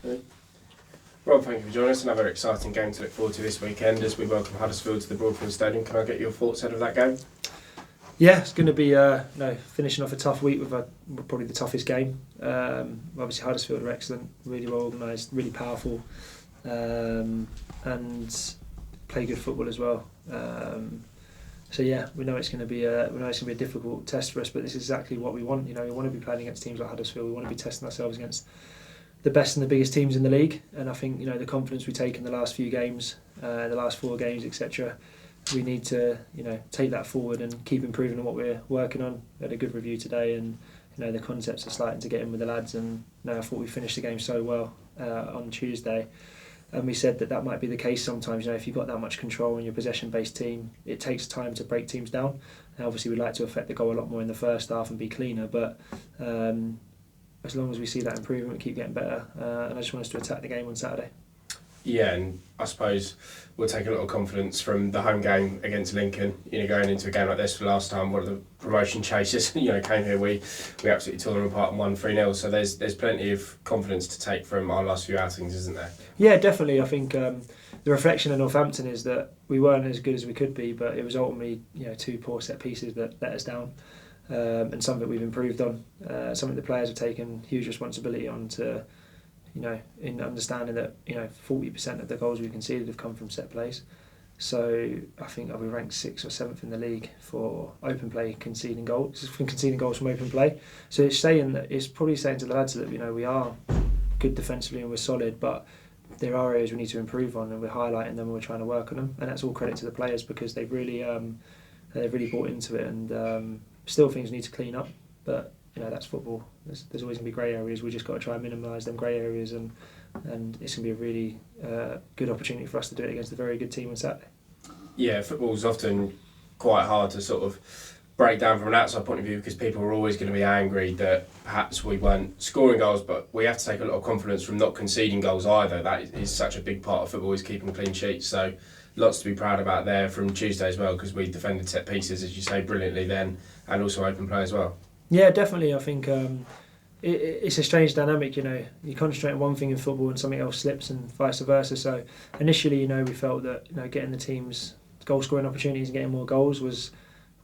Rob, thank you for joining us. Another exciting game to look forward to this weekend as we welcome Huddersfield to the Broadfield Stadium. Can I get your thoughts ahead of that game? Yeah, it's going to be finishing off a tough week with probably the toughest game. Obviously Huddersfield are excellent, really well organised, really powerful, and play good football as well. So yeah, we know it's going to be a difficult test for us, but this is exactly what we want. You know, we want to be playing against teams like Huddersfield. We want to be testing ourselves against the best and the biggest teams in the league. And I think the confidence we take in the last few games, the last 4 games, etc. We need to take that forward and keep improving on what we're working on. We had a good review today, and the concepts are starting to get in with the lads. And I thought we finished the game so well on Tuesday. And we said that might be the case sometimes. If you've got that much control in your possession-based team, it takes time to break teams down. And obviously, we'd like to affect the goal a lot more in the first half and be cleaner. But as long as we see that improvement, we keep getting better. And I just want us to attack the game on Saturday. Yeah, and I suppose we'll take a lot of confidence from the home game against Lincoln. Going into a game like this for the last time, one of the promotion chasers, came here, we absolutely tore them apart and won 3-0. So there's plenty of confidence to take from our last few outings, isn't there? Yeah, definitely. I think the reflection of Northampton is that we weren't as good as we could be, but it was ultimately 2 poor set pieces that let us down, and something we've improved on. Something the players have taken huge responsibility on to. In understanding that 40% of the goals we conceded have come from set plays. So I think we ranked 6th or 7th in the league for open play conceding goals from open play. So it's probably saying to the lads that we are good defensively and we're solid, but there are areas we need to improve on, and we're highlighting them and we're trying to work on them. And that's all credit to the players because they've really bought into it, and still things need to clean up, but. That's football. There's always going to be grey areas. We just got to try and minimise them grey areas, and it's going to be a really good opportunity for us to do it against a very good team on Saturday. Yeah, football's often quite hard to sort of break down from an outside point of view because people are always going to be angry that perhaps we weren't scoring goals, but we have to take a lot of confidence from not conceding goals either. That is such a big part of football, is keeping clean sheets. So lots to be proud about there from Tuesday as well, because we defended set pieces, as you say, brilliantly then, and also open play as well. Yeah, definitely. I think it's a strange dynamic. You concentrate on one thing in football and something else slips, and vice versa. So initially, we felt that getting the team's goal scoring opportunities and getting more goals was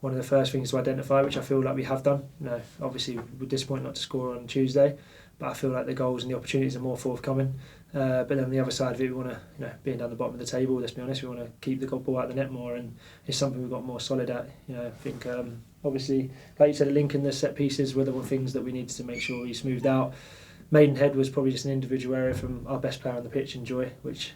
one of the first things to identify, which I feel like we have done. Obviously we're disappointed not to score on Tuesday, but I feel like the goals and the opportunities are more forthcoming. But then the other side of it, we want to, being down the bottom of the table, let's be honest, we want to keep the ball out of the net more, and it's something we've got more solid at. I think obviously, like you said, at Lincoln, the set pieces were the things that we needed to make sure we smoothed out. Maidenhead was probably just an individual error from our best player on the pitch, Joy, which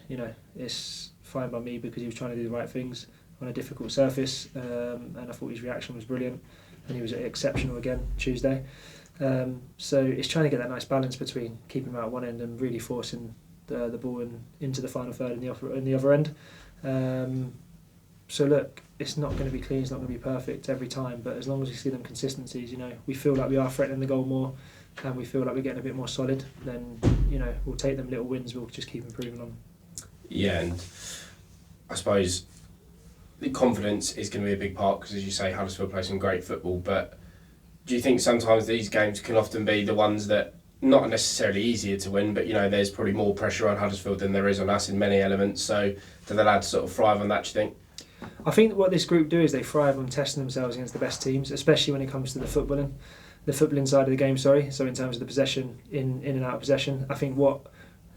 is fine by me because he was trying to do the right things on a difficult surface, and I thought his reaction was brilliant, and he was exceptional again Tuesday. So it's trying to get that nice balance between keeping him out at one end and really forcing the ball into the final third in the other end. So look, it's not going to be clean, it's not going to be perfect every time, but as long as we see them consistencies, we feel like we are threatening the goal more, and we feel like we're getting a bit more solid, then we'll take them little wins, we'll just keep improving on them. Yeah, and I suppose the confidence is going to be a big part because, as you say, Huddersfield play some great football, but do you think sometimes these games can often be the ones that not necessarily easier to win, but there's probably more pressure on Huddersfield than there is on us in many elements, so do the lads sort of thrive on that, do you think? I think what this group do is they thrive on testing themselves against the best teams, especially when it comes to the footballing side of the game, so in terms of the possession, in and out of possession. I think what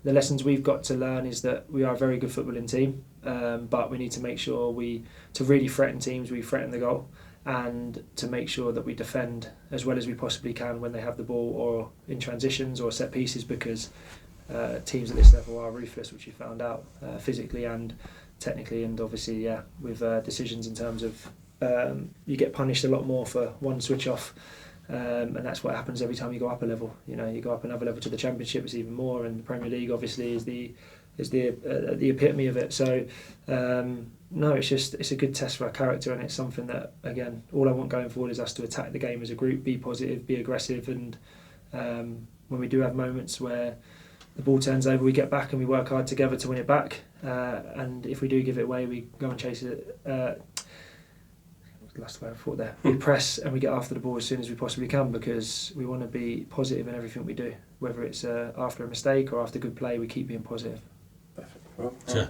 the lessons we've got to learn is that we are a very good footballing team, but we need to make sure to really threaten teams, we threaten the goal, and to make sure that we defend as well as we possibly can when they have the ball or in transitions or set pieces, because teams at this level are ruthless, which we found out physically and technically, and obviously with decisions in terms of you get punished a lot more for one switch off, and that's what happens every time you go up a level. You go up another level to the Championship, it's even more, and the Premier League obviously is the epitome of it. So no, it's a good test for our character, and it's something that, again, all I want going forward is us to attack the game as a group, be positive, be aggressive, and when we do have moments where the ball turns over, we get back and we work hard together to win it back, and if we do give it away, we go and chase it. Last word I thought there. We press and we get after the ball as soon as we possibly can, because we want to be positive in everything we do. whether it's after a mistake or after good play, we keep being positive. Perfect. Well, Sure.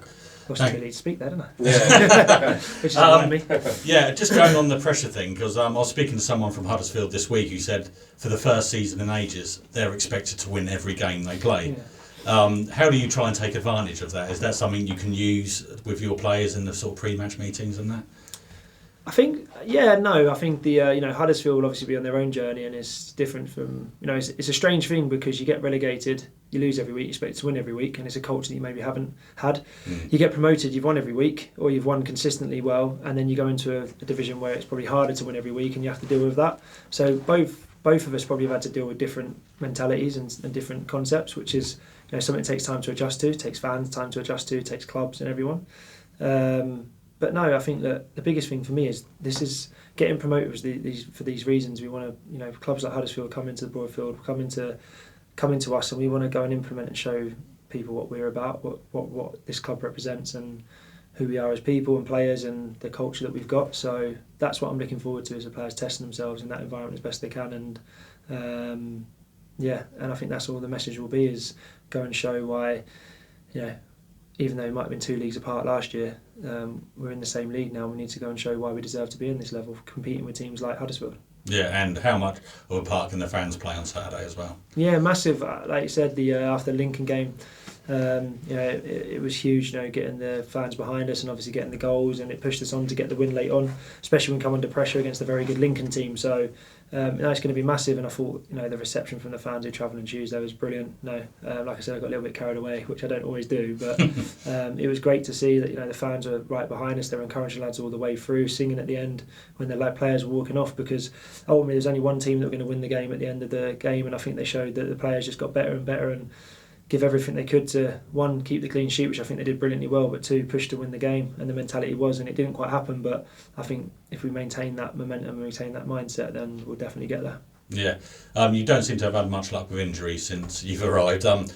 Lost the ability to speak there, didn't I? yeah. Which is annoying me. Yeah, just going on the pressure thing, because I was speaking to someone from Huddersfield this week who said for the first season in ages, they're expected to win every game they play. Yeah. How do you try and take advantage of that? Is that something you can use with your players in the sort of pre-match meetings and that? I think, I think the Huddersfield will obviously be on their own journey, and it's different from, it's a strange thing because you get relegated, you lose every week, you expect to win every week, and it's a culture that you maybe haven't had. You get promoted, you've won every week, or you've won consistently well, and then you go into a division where it's probably harder to win every week, and you have to deal with that. So both of us probably have had to deal with different mentalities and different concepts, which is something that takes time to adjust to, takes fans time to adjust to, takes clubs and everyone. But no, I think that the biggest thing for me is this is getting promoted for these reasons. We want to, clubs like Huddersfield come into the Broadfield, come into us, and we want to go and implement and show people what we're about, what this club represents, and who we are as people and players, and the culture that we've got. So that's what I'm looking forward to, as the players testing themselves in that environment as best they can. And and I think that's all the message will be, is go and show why, even though we might have been 2 leagues apart last year, we're in the same league now. We need to go and show why we deserve to be in this level, competing with teams like Huddersfield. Yeah, and how much of a part can the fans play on Saturday as well? Yeah, massive. Like you said, after the Lincoln game, it was huge. Getting the fans behind us and obviously getting the goals, and it pushed us on to get the win late on, especially when we come under pressure against a very good Lincoln team. So it's going to be massive. And I thought the reception from the fans who travelled on Tuesday was brilliant. Like I said, I got a little bit carried away, which I don't always do, but it was great to see that the fans are right behind us. They're encouraging lads all the way through, singing at the end when the players were walking off, because ultimately there's only one team that were going to win the game at the end of the game, and I think they showed that the players just got better and better and give everything they could to, one, keep the clean sheet, which I think they did brilliantly well, but two, push to win the game. And the mentality was, and it didn't quite happen, but I think if we maintain that momentum and maintain that mindset, then we'll definitely get there. Yeah, you don't seem to have had much luck with injuries since you've arrived. I've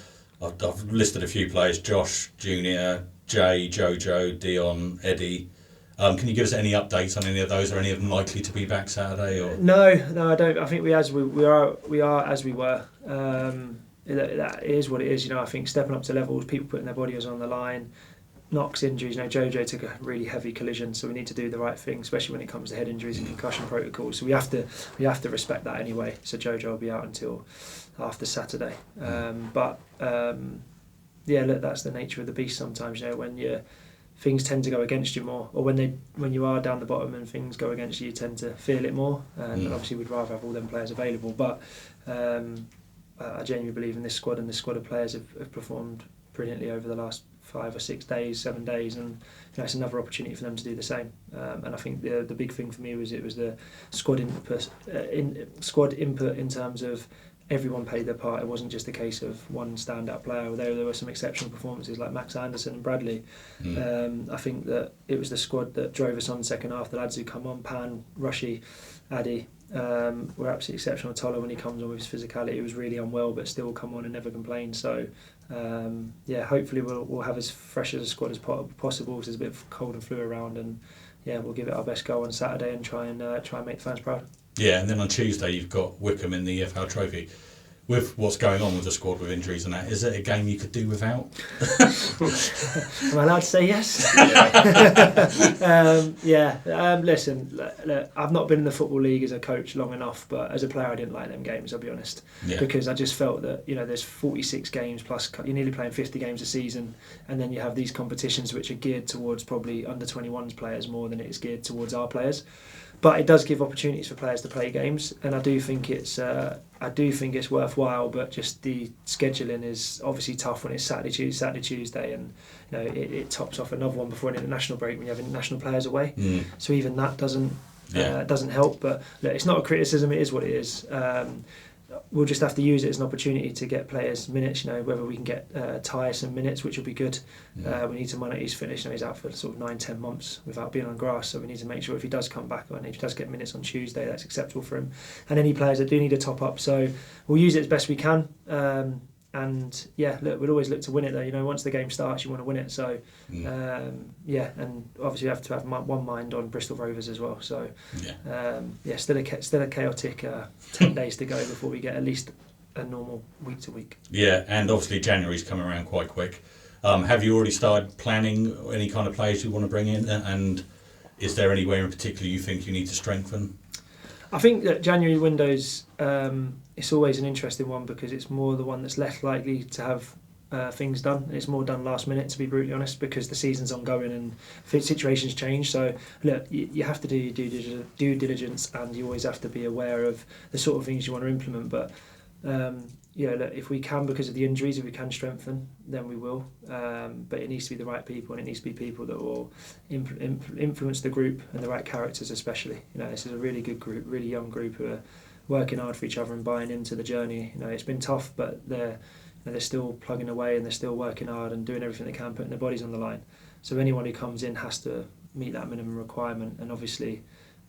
listed a few players: Josh Junior, Jay, Jojo, Dion, Eddie. Can you give us any updates on any of those? Are any of them likely to be back Saturday? Or No, I don't. I think we are as we were. That is what it is. I think stepping up to levels, people putting their bodies on the line, knocks, injuries. Jojo took a really heavy collision, so we need to do the right thing, especially when it comes to head injuries and concussion protocols. So we have to respect that anyway. So Jojo will be out until after Saturday. Look, that's the nature of the beast. Sometimes when things tend to go against you more, or when you are down the bottom and things go against you, you tend to feel it more. And obviously, we'd rather have all them players available, but. I genuinely believe in this squad, and this squad of players have performed brilliantly over the last 5 or 6 days, 7 days, and it's another opportunity for them to do the same. And I think the big thing for me was the squad input in terms of everyone played their part. It wasn't just a case of one standout player, although there were some exceptional performances like Max Anderson and Bradley. I think that it was the squad that drove us on the second half. The lads who come on, Pan, Rushy, Addy, were absolutely exceptional. Tola, when he comes on with his physicality, he was really unwell but still come on and never complained. So hopefully we'll have as fresh as a squad as possible, because there's a bit of cold and flu around, and we'll give it our best go on Saturday and try and make the fans proud. Yeah, and then on Tuesday you've got Wickham in the EFL Trophy. With what's going on with the squad with injuries and that, is it a game you could do without? Am I allowed to say yes? Listen, look, I've not been in the Football League as a coach long enough, but as a player I didn't like them games, I'll be honest. Because I just felt that there's 46 games plus you're nearly playing 50 games a season, and then you have these competitions which are geared towards probably under 21s players more than it is geared towards our players. But it does give opportunities for players to play games, and I do think it's worthwhile. But just the scheduling is obviously tough when it's Saturday, Tuesday, and it tops off another one before an international break when you have international players away. So even that doesn't help. But look, it's not a criticism; it is what it is. We'll just have to use it as an opportunity to get players minutes. Whether we can get Ty some minutes, which will be good. We need to monitor his finish. He's out for sort of 9-10 months without being on grass, so we need to make sure if he does come back and if he does get minutes on Tuesday, that's acceptable for him. And any players that do need a top up, so we'll use it as best we can. Look, we'll always look to win it though. Once the game starts, you want to win it. So and obviously you have to have one mind on Bristol Rovers as well. So still a chaotic 10 days to go before we get at least a normal week to week. Yeah, and obviously January's coming around quite quick. Have you already started planning any kind of players you want to bring in, and is there anywhere in particular you think you need to strengthen? I think that January windows, it's always an interesting one because it's more the one that's less likely to have things done. It's more done last minute, to be brutally honest, because the season's ongoing and situations change. So look, you have to do your due diligence, and you always have to be aware of the sort of things you want to implement. But yeah, look, if we can, because of the injuries, if we can strengthen, then we will. But it needs to be the right people, and it needs to be people that will influence the group and the right characters, especially. You know, this is a really good group, really young group who are working hard for each other and buying into the journey. You know, it's been tough, but they're still plugging away and they're still working hard and doing everything they can, putting their bodies on the line. So anyone who comes in has to meet that minimum requirement. And obviously,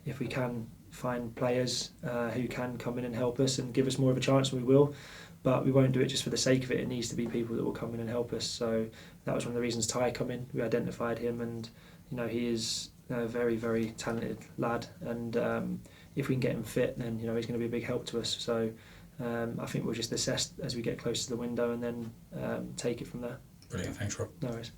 if we can find players who can come in and help us and give us more of a chance, we will. But we won't do it just for the sake of it. It needs to be people that will come in and help us. So that was one of the reasons Ty come in. We identified him, and you know, he is a very, very talented lad. And if we can get him fit, then you know, he's going to be a big help to us. So I think we'll just assess as we get closer to the window and then take it from there. Brilliant, thanks Rob. No worries.